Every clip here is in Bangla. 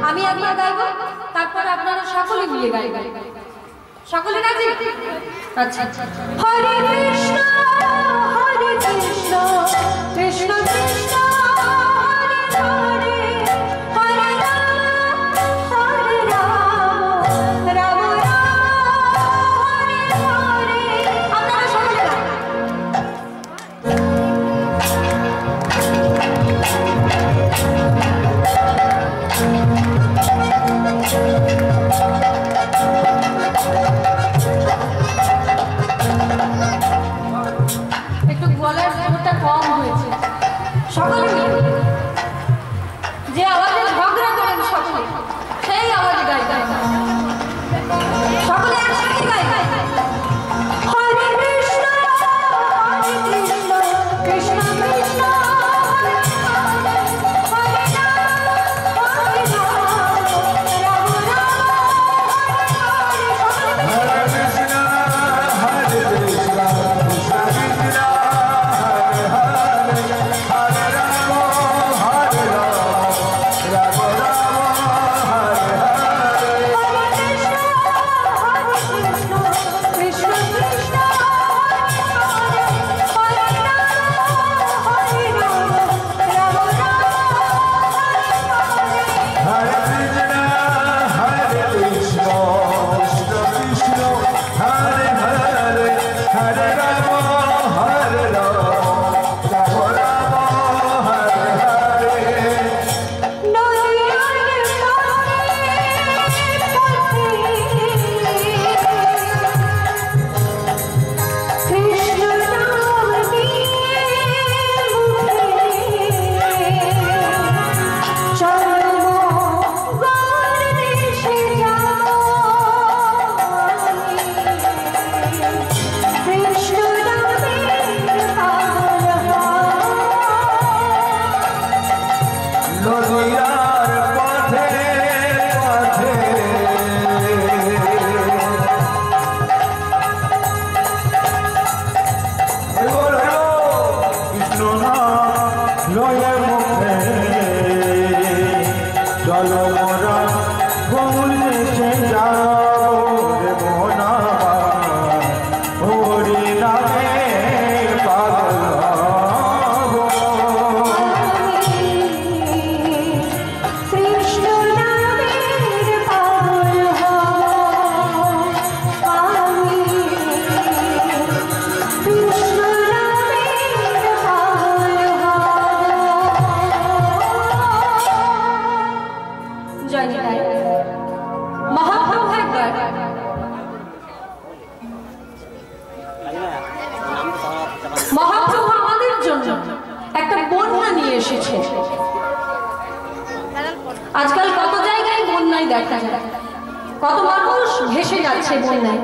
আমি একবার গাইব, তারপর আপনারা সকলে মিলে গাইবেন। সকলে রাজি? আচ্ছা। হরে কৃষ্ণ কৃষ্ণ কৃষ্ণ হরে হরে, হরে রাম রাম রাম হরে হরে। আপনারা সকলে গাইবেন। একটু গলার সুরটা কম হয়েছে। সকলে যে আওয়াজে ঝগড়া করেন সকলে সেই আওয়াজ গাইতে সকলে একসাথে গাইবে। হরে কৃষ্ণ কৃষ্ণ কৃষ্ণ হরে মহাপ্রভু আমাদের জন্য একটা বন্যা নিয়ে এসেছে। আজকাল কত জায়গায় বন্যায় দেখা যায়, কত মানুষ ভেসে যাচ্ছে বন্যায়,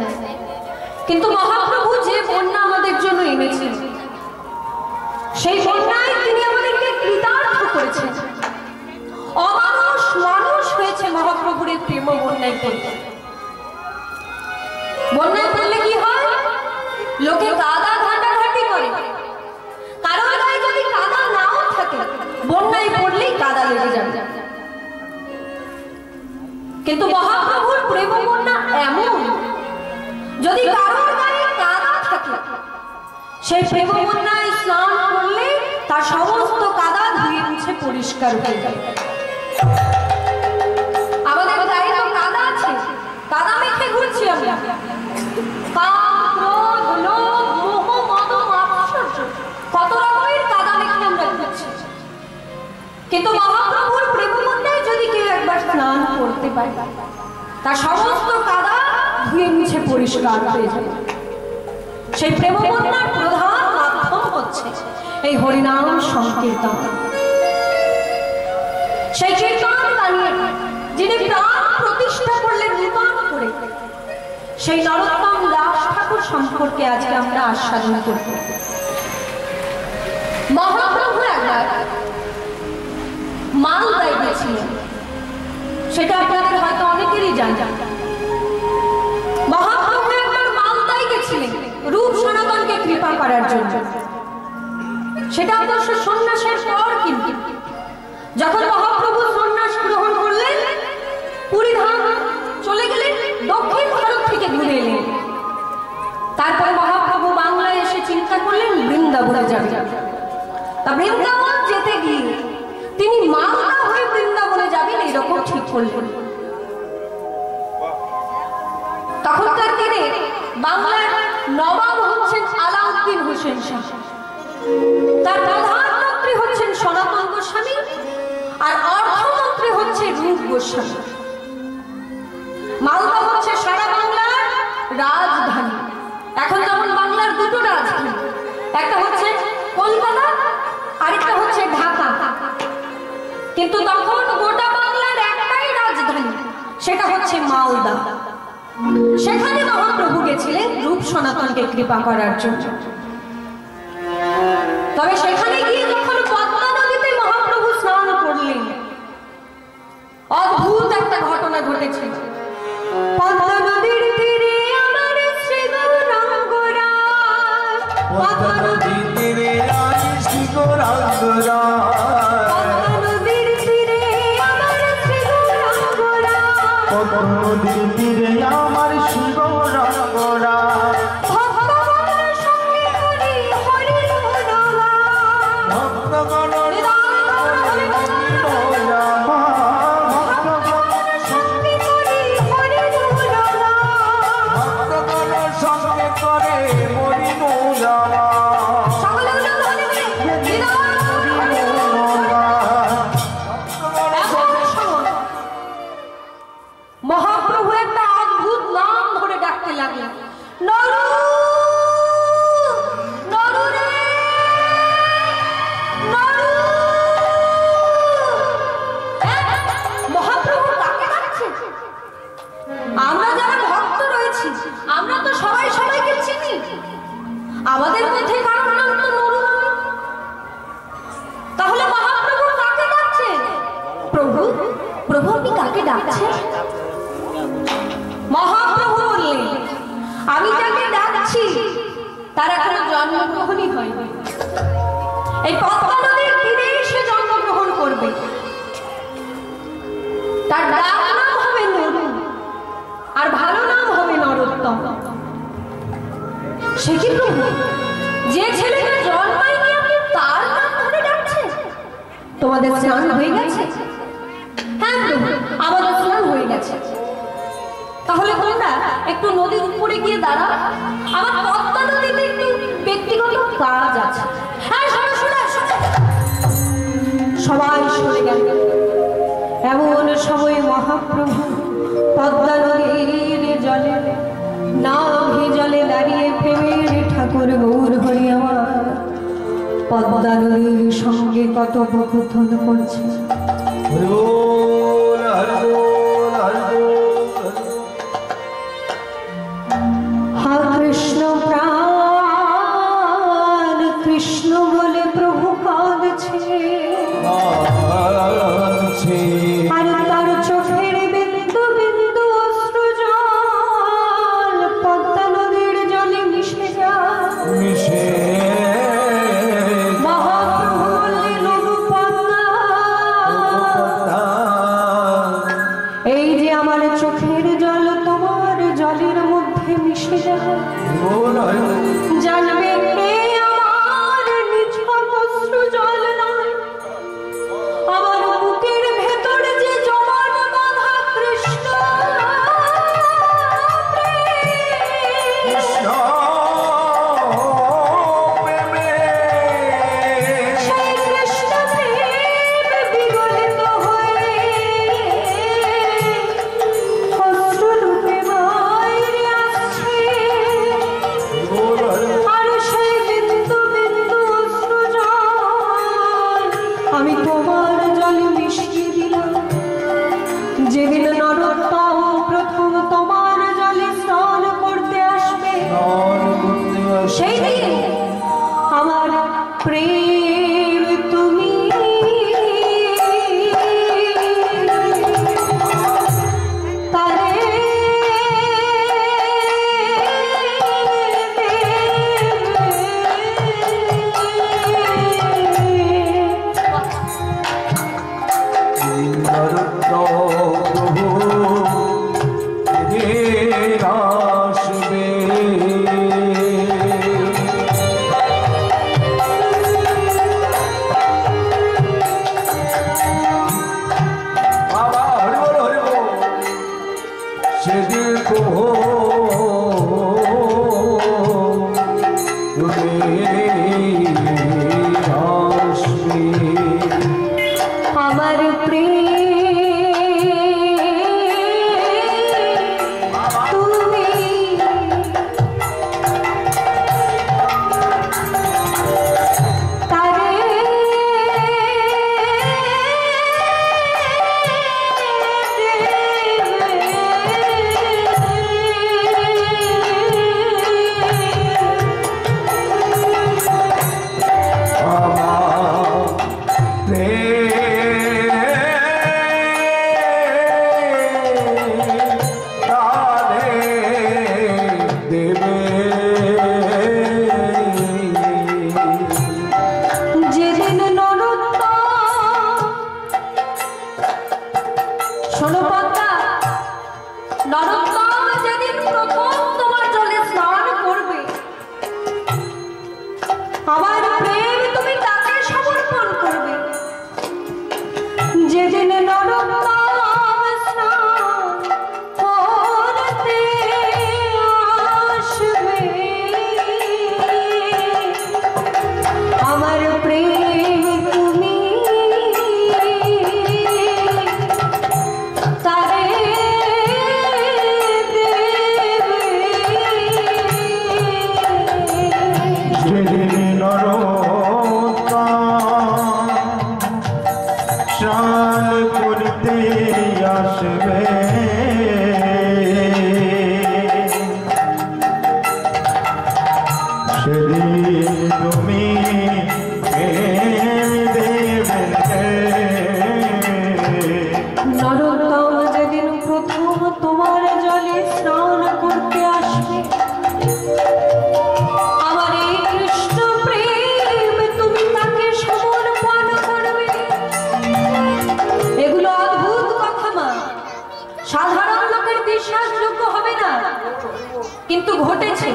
কিন্তু মহাপ্রভু যে বন্যা আমাদের জন্য এনেছেন সেই বন্যায় তিনি আমাদেরকে কৃতার্থ করেছেন। অমানুষ মানুষ হয়েছে মহাপ্রভুর প্রেম বন্যায় পড়তে। বন্যায় পড়লে কি হয়? লোকে কাদা ঘাটাঘাটি করে, কারণ গায়ে যদি কাদা নাও থাকে বন্যায় পড়লেই কাদা লেগে যাবে। কিন্তু মহাপ্রভুর প্রেম বন্যা এমন, যদি কারোর গায়ে কাদা থাকে সেই প্রেম বন্যায় স্নান করলে তার সমস্ত কাদা ধুয়ে মুছে পরিষ্কার হয়ে যাবে। আমাদের গায়ে তো কাদা আছে, কাদা মেখে ঘুরছি আমরা। কত রকমের কাদা মেখে আমরা ঘুরছি, কিন্তু মহাপ্রভুর প্রেম বন্যায় যদি কেউ একবার স্নান করতে পারে তার সমস্ত কাদা ধুয়ে মুছে পরিষ্কার হয়ে যাবে। সেই প্রেম বন্যার প্রধান মাধ্যম হচ্ছে এই হরিনাম সংকীর্তন। সেই কীর্তন গানিয়ে যিনি প্রাণ প্রতিষ্ঠা করলেন নূতন করে, সেই নরোত্তম দাস ঠাকুর সম্পর্কে আজকে আমরা আস্বাদন করব। মহাপ্রভু একবার মালদায় গেছিলেন, সেটা আপনাদের হয়তো অনেকেরই জানা। মহাপ্রভু একবার মালদায় গেছিলেন রূপ সনাতনকে কৃপা করার জন্য। সেটা অবশ্য সন্ন্যাসের পর। কিন্তু যখন মহাপ্রভু সন্ন্যাস গ্রহণ করলেন, পুরী ধাম চলে গেলেন, দক্ষিণ ভারত থেকে ঘুরে এলেন। তারপরে মহাপ্রভু বাংলায় এসে চিন্তা করলেন বৃন্দাবনে যাবে। তা বৃন্দাবন যেতে গিয়ে তিনি মালদা হয়ে বৃন্দাবনে যাবেন এরকম ঠিক করলেন। তখনকার দিনে বাংলার নবাব হচ্ছেন আলাউদ্দিন হোসেন শাহ, তার প্রধানমন্ত্রী হচ্ছেন সনাতন গোস্বামী, আর অর্থমন্ত্রী হচ্ছে রূপ গোস্বামী। মালদা হচ্ছে সারা বাংলার রাজধানী। এখন যেমন বাংলার দুটো রাজধানী, একটা হচ্ছে কলকাতা, আরেকটা হচ্ছে ঢাকা। কিন্তু তখন গোটা বাংলার একটাই রাজধানী, সেটা হচ্ছে মালদা। সেখানে মহাপ্রভু গেছিলেন রূপ সনাতনকে কৃপা করার জন্য। তবে সেখানে গিয়ে যখন পদ্মা নদীতে মহাপ্রভু স্নান করলেন, অদ্ভুত একটা ঘটনা ঘটেছিল। পদ্মা নদীর তীরে আমার শ্রী গৌরাঙ্গরাজ, পদ্মা নদীর তীরে আজ শ্রী গৌরাঙ্গরাজ, পদ্মা নদীর তীরে আমার শ্রী গৌরাঙ্গরাজ, পদ্মা নদীর তীরে আমার শ্রী গৌরাঙ্গরাজ। ভক্তগণের সঙ্গে করি হরি গুণগান, ভক্তগণের মহাপ্রভু একটা অদ্ভুত নাম ধরে ডাকতে লাগলেন, নরু নরু রে নরু। মহাপ্রভু কাকে ডাকছে? আমরা যারা ভক্ত রয়েছি, আমরা তো সবাই সবাইকে চিনি। আমাদের মধ্যে কারোর নাম তো নরু নয়। তাহলে মহাপ্রভু কাকে ডাকছেন? প্রভু প্রভু আপনি কাকে ডাকছেন? মহাপ্রভু বললেন, আমি যাকে ডাকছি তার এখনো জন্মগ্রহণই হয়নি। এই পদ্মা নদীর তীরে সে জন্মগ্রহণ করবে। তার ডাক নাম হবে নরু, আর ভালো নাম হবে নরোত্তম। সে কি প্রভু, যে ছেলেটা জন্মায়নি আপনি তার নাম ধরে ডাকছেন? তোমাদের স্নান হয়ে গেছে? হ্যাঁ প্রভু, আমাদের স্নান হয়ে গেছে। তাহলে তোমরা একটু নদীর উপরে গিয়ে দাঁড়াও, আমার পদ্মা নদীতে একটু ব্যক্তিগত কাজ আছে। হ্যাঁ শোনো শোনো, সবাই সরে গেল। এমন সময় মহাপ্রভু পদ্মা নদীর জলে নাভি জলে দাঁড়িয়ে প্রেমের ঠাকুর গৌর হরি আমার পদ্মা নদীর সঙ্গে কথোপকথন করছে। কৃষ্ণ প্রাণ কৃষ্ণ বলে প্রভু কাঁদছে, আর তার চোখের বিন্দু বিন্দু অশ্রু জল পদ্মা নদীর জলে মিশে যায়। মহাপ্রভু বললেন, ওগো পদ্মা, এই যে আমার চোখের জল তোমার জলের মধ্যে মিশে যায়, জানবে আমার নিছক অশ্রু জল নয়, আমার বুকের ভেতর যে জমাট বাঁধা কৃষ্ণ সেই কৃষ্ণ প্রেম বিগলিত হয়ে অশ্রুরূপে বাইরে আসছে। আর সেই বিন্দু বিন্দু অশ্রু জল আমি তোমার জলে মিশিয়ে দিলাম। যেদিন নরোত্তম প্রথম তোমার জলে স্নান করতে আসবে, সেই দিন আমার প্রেম তুমি তারে আমার প্রেম কিন্তু ঘটেছে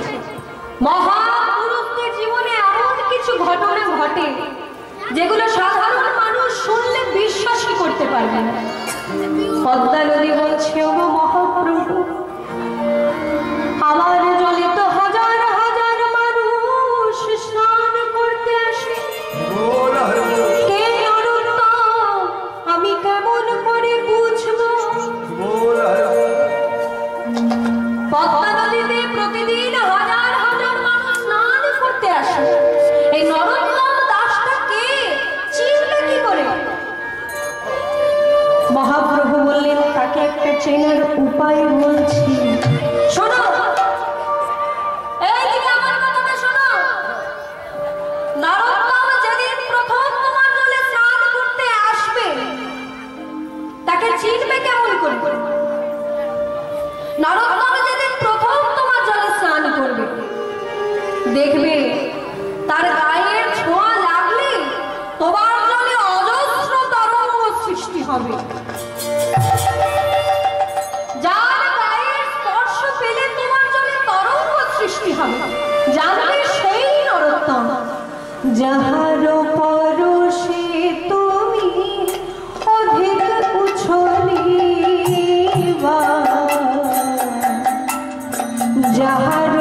মহাপুরুষদের জীবনে এমন কিছু ঘটনা ঘটে যেগুলো সাধারণ মানুষ শুনলে বিশ্বাসই করতে পারবে না। পদ্মা নদী বলছে, ও মহাপ্রভু, আমার জলে তো হাজার হাজার মানুষ স্নান করতে আসে, কে নরোত্তম আমি কেমন করে বুঝবো? পদ্মা নদীতে প্রতিদিন হাজার হাজার মানুষ স্নান করতে আসে, এই নরোত্তম দাসটা কে, চিনবে কি করে? মহাপ্রভু বললেন, তাকে একটা চেনার উপায় বলছি, শোনো। এইদিকে আমার কথাটা শোনো। নরোত্তম যেদিন প্রথম তোমার জলে স্নান করতে আসবে, তাকে চিনবে কেমন করে? নরোত্তম যেদিন প্রথম তোমার জলে স্নান করবে, দেখবে তার গায়ের ছোঁয়া লাগলে তোমার জলে অজস্র তরঙ্গ সৃষ্টি হবে। যার গায়ের স্পর্শ পেলে তোমার জলে তরঙ্গ সৃষ্টি হবে, জানবে সেই নরোত্তম। যাহার পরশে তুমি অধিক উছলিবা, যাহার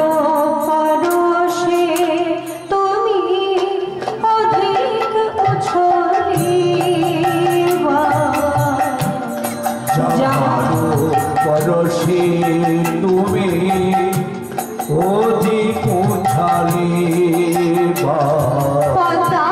পরশে তুমি অধিক উছলিবা, যাহার পরশে তুমি অধিক উছলিবা, পদ্মা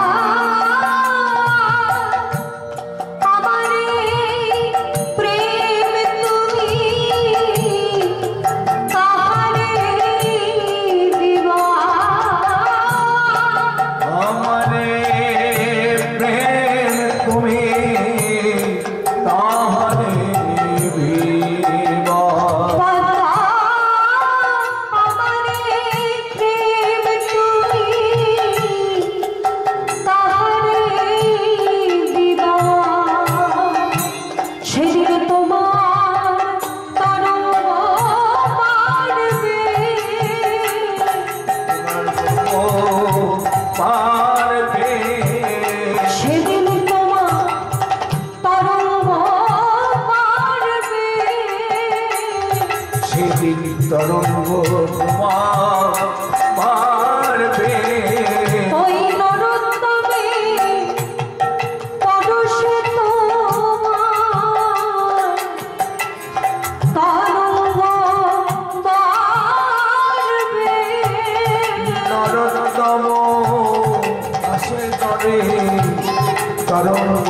তরঙ্গ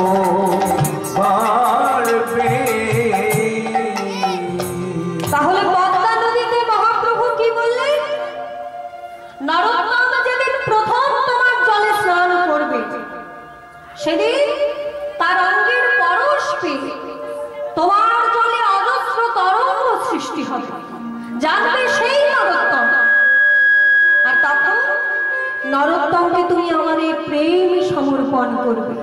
বাড়বে। তাহলে পদ্মা নদীতে মহাপ্রভু কি বললেন? নরোত্তম যেদিন প্রথম তোমার জলে স্নান করবে, সেদিন তার অঙ্গের পরশ পেয়ে তোমার জলে অজস্র তরঙ্গ সৃষ্টি হবে, জানবে সেই নরোত্তম। আর তখন নরোত্তমকে তুমি আমাদের প্রেম সমর্পণ করবে।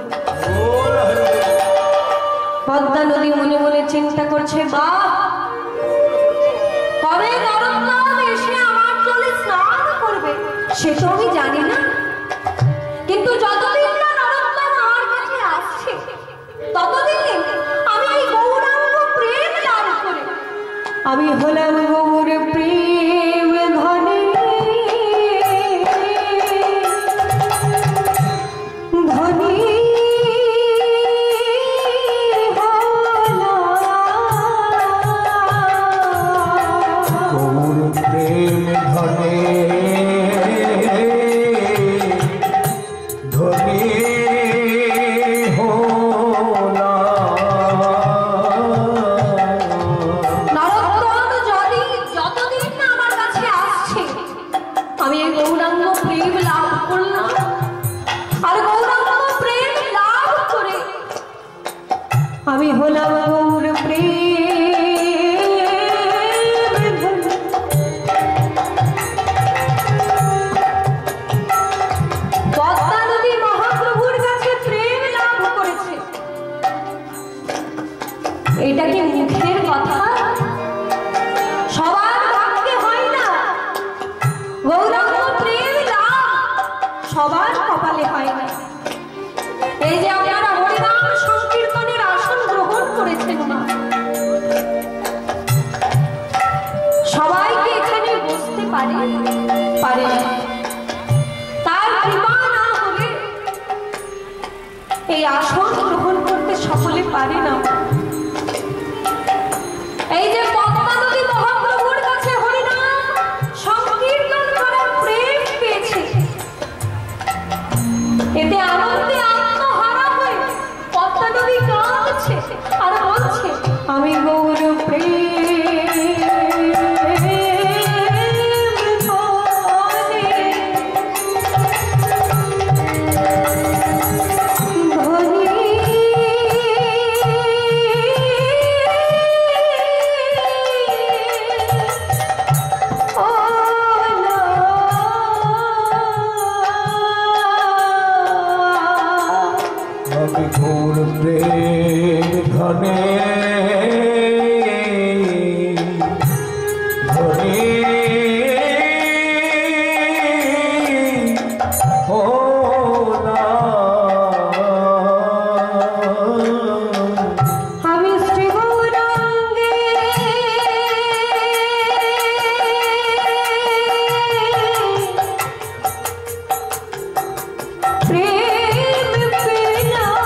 পদ্মা নদী মনে মনে চিন্তা করছে, বাহ, কবে নরোত্তম এসে আমার জলে স্নান করবে সে তো আমি জানি না, কিন্তু যতদিন না নরোত্তম আমার কাছে আসছে ততদিন আমি এই গৌরাঙ্গ প্রেম লাভ করে আমি হলাম গৌর প্রেম ধনে ধনী গৌর প্রেম ধনে ধনী নরোত্তম যতদিন না আমার কাছে আসছে আমি এই গৌরাঙ্গ প্রেম লাভ করলাম। আর গৌরাঙ্গ প্রেম লাভ করে আমি হলাম গৌর প্রেম ধনী। পদ্মা নদী মহাপ্রভুর কাছে প্রেম লাভ করেছে, এটা কি মুখের কথা? সবার ভাগ্যে হয় না। গৌরাঙ্গ প্রেম লাভ সবার কপালে হয় না। এই যে আপনারা হরিনাম সংকীর্তনের আসন গ্রহণ করেছেন না, সবাইকে এখানে বসতে পারে না। তার কৃপা না হলে এই আসন গ্রহণ করতে সকলে পারে না। এই যে পদ্মা নদী মহাপ্রভুর কাছে হরিনাম সংকীর্তন করার প্রেম পেয়েছে, এতে আনন্দে আত্মহারা হয়ে পদ্মা নদী কাঁদছে আর বলছে, আমি গৌর প্রেম আমি গৌর প্রেম ধনে ধনী আমি শ্রী গৌরাঙ্গে প্রেম পেলাম।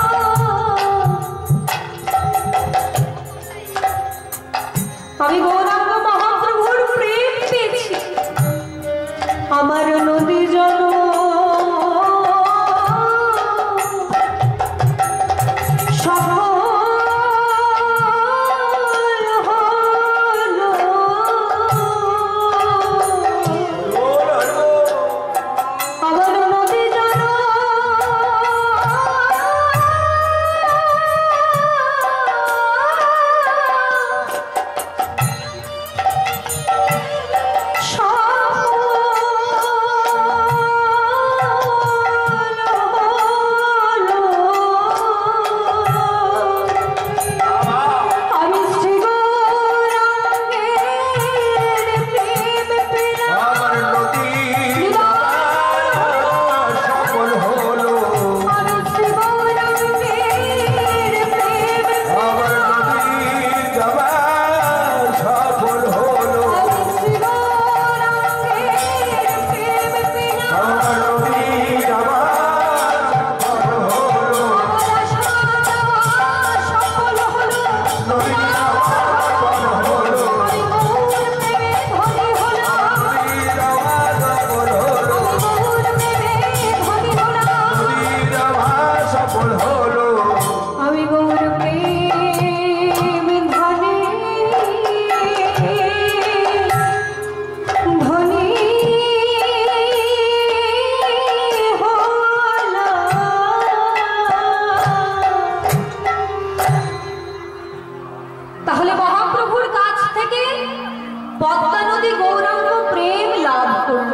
পদ্মা নদী গৌরাঙ্গ প্রেম লাভ করল।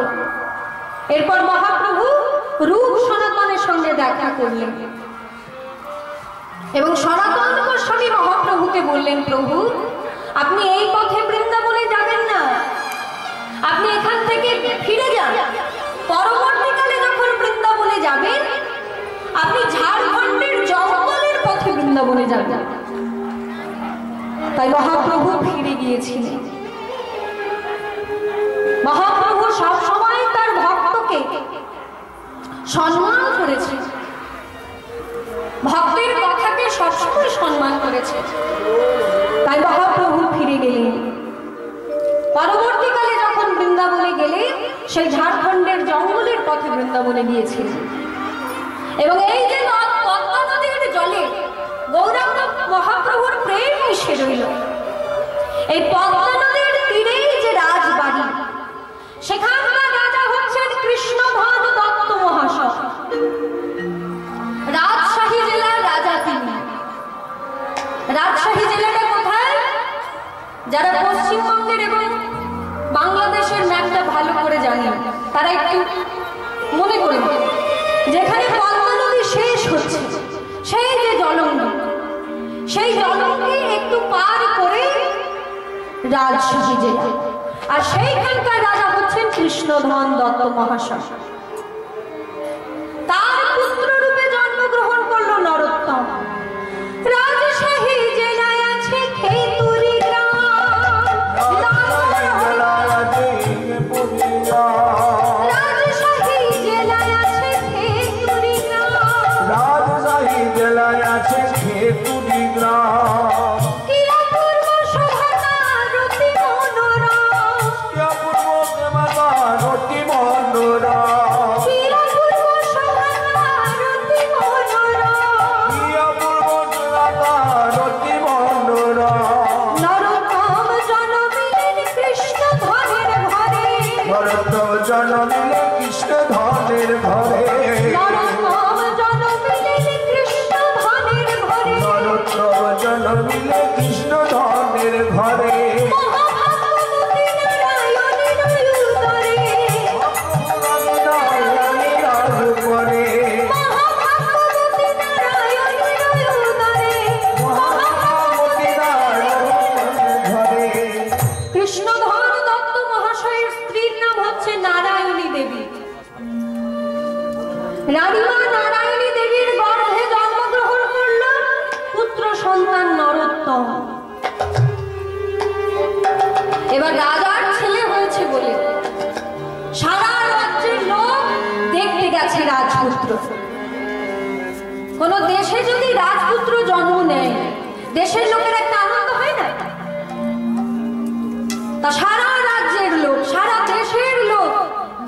এরপর মহাপ্রভু রূপ সনাতনের সঙ্গে দেখা করলেন এবং সনাতন গোস্বামী মহাপ্রভুকে বললেন, প্রভু আপনি এই পথে বৃন্দাবনে যাবেন না, আপনি এখান থেকে ফিরে যান। পরবর্তীকালে যখন বৃন্দাবনে যাবেন আপনি ঝাড়খণ্ডের জঙ্গলের পথে বৃন্দাবনে যাবেন। তাই মহাপ্রভু ফিরে গিয়েছিলেন। মহাপ্রভু সবসময় তার ভক্তকে সম্মান করেছে, ভক্তের কথাকে সবসময় সম্মান করেছে। তাই মহাপ্রভু ফিরে গেলেন। পরবর্তীকালে যখন বৃন্দাবনে গেলেন সেই ঝাড়খণ্ডের জঙ্গলের পথে বৃন্দাবনে গিয়েছিলেন এবং এই যে পদ্মা নদীর জলে গৌরাঙ্গ মহাপ্রভুর প্রেম মিশে রইল। এই পদ্মা নদীর তীরেই যে রাজবাড়ি, সেখানকার রাজা হচ্ছেন কৃষ্ণধন দত্ত মহাশয়। রাজশাহী জেলার রাজা তিনি। রাজশাহী জেলাটা কোথায়? যারা পশ্চিমবঙ্গের এবং বাংলাদেশের ম্যাপটা ভালো করে জানেন তারা একটু মনে করুন, যেখানে পদ্মা নদী শেষ হচ্ছে সেই যে জলঙ্গি, সেই জলঙ্গি একটু পার করে রাজশাহী জেলা, আর সেইখানকার রাজা হচ্ছেন কৃষ্ণধন দত্ত মহাশয়। তার পুত্র রূপে জন্মগ্রহণ করলো নরোত্তম। রাজশাহী জেলায় আছে খেতুরি গ্রাম, রাজশাহী জেলায় আছে খেতুরি গ্রাম, রাজশাহী জেলায় আছে খেতুরি গ্রাম। জন্মিলে কৃষ্ণ ধনের ঘরে, জন্মিলে কৃষ্ণ ধনের ঘরে। কৃষ্ণধন দত্ত মহাশয়ের স্ত্রীর নাম হচ্ছে নারায়ণী দেবী। রানীমা নারায়ণী দেবীর গর্ভে জন্মগ্রহণ করল পুত্র সন্তান নরোত্তম। এবার রাজার ছেলে হয়েছে বলে সারা রাজ্যের লোক দেখতে গেছে রাজপুত্র। কোন দেশে যদি রাজপুত্র জন্ম নেয় দেশের লোকের একটা আনন্দ হয় না? তা সারা রাজ্যের লোক, সারা দেশের লোক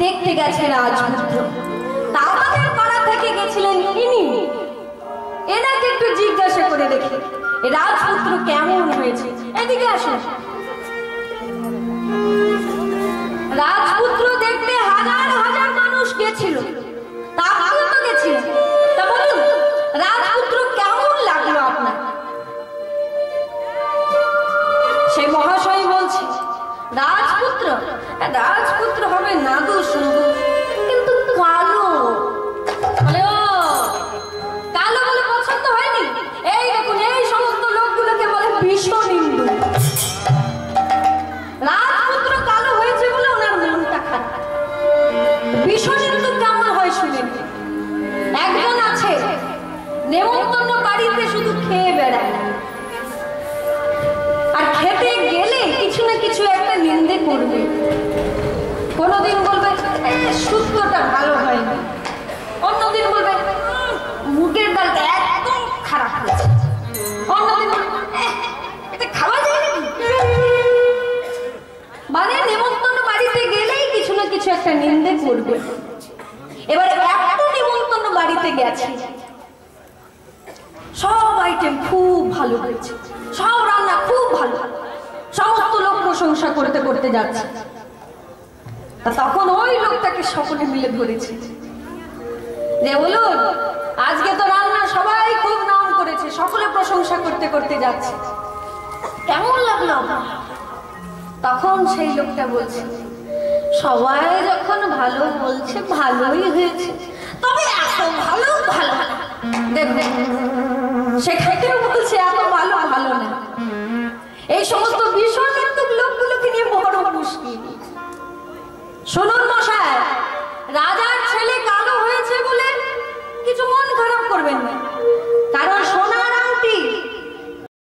দেখতে গেছে রাজপুত্র। তা আমাদের পাড়া থেকে গেছিলেন ইনি। এনাকে একটু জিজ্ঞাসা করে দেখি রাজপুত্র কেমন হয়েছে। এদিকে আসুন। রাজপুত্র দেখতে হাজার হাজার মানুষ গেছিল, তা আপনিও তো গেছিলেন। তা বলুন রাজপুত্র কেমন লাগলো আপনার? সেই মহাশয় বলছে, রাজপুত্র রাজপুত্র হবে নাদু সুন্দর, কিন্তু কালো। বলে ও কালো বলে পছন্দ হয়নি? এই দেখুন এই সমস্ত লোকগুলোকে বলে ভীষণ হিন্দু। রাজপুত্র কালো হয়েছে বলে ওনার মনটা খারাপ। ভীষণ হিন্দু কেমন হয় শুনেন? একজন আছে নেমন্তন্ন বাড়িতে শুধু খেয়ে বেড়ায়, আর খেতে গেলে কিছু না কিছু একটা নিন্দে করবে। কোনদিন বলবে শুক্তটা ভালো হয়নি, অন্যদিন বলবে মুগের ডালটা একদম খারাপ হয়েছে, অন্যদিন বলবে খাওয়া যায় নাকি। মানে নেমন্তন্ন বাড়িতে গেলেই কিছু না কিছু একটা নিন্দে করবে। এবার একটা নেমন্তন্ন বাড়িতে গেছে, সব আইটেম খুব ভালো হয়েছে, সব রান্না খুব ভালো, সমস্ত লোক প্রশংসা করতে করতে যাচ্ছে। তখন ওই লোকটাকে সকলে মিলে ধরেছে যে বলুন আজকে তো রান্না সবাই খুব নাম করেছে, সকলে প্রশংসা করতে করতে যাচ্ছে, কেমন লাগলো? তখন সেই লোকটা বলছে, সবাই যখন ভালো বলছে ভালোই হয়েছে, তবে এত ভালো ভালো না। দেখুন সেখানেও বলছে এত ভালো ভালো না। এই সমস্ত বিষণাত্মক লোকগুলোকে নিয়ে বড় মুশকিল। শুনুন মশাই, রাজার ছেলে কালো হয়েছে বলে কিছু মন খারাপ করবেন না।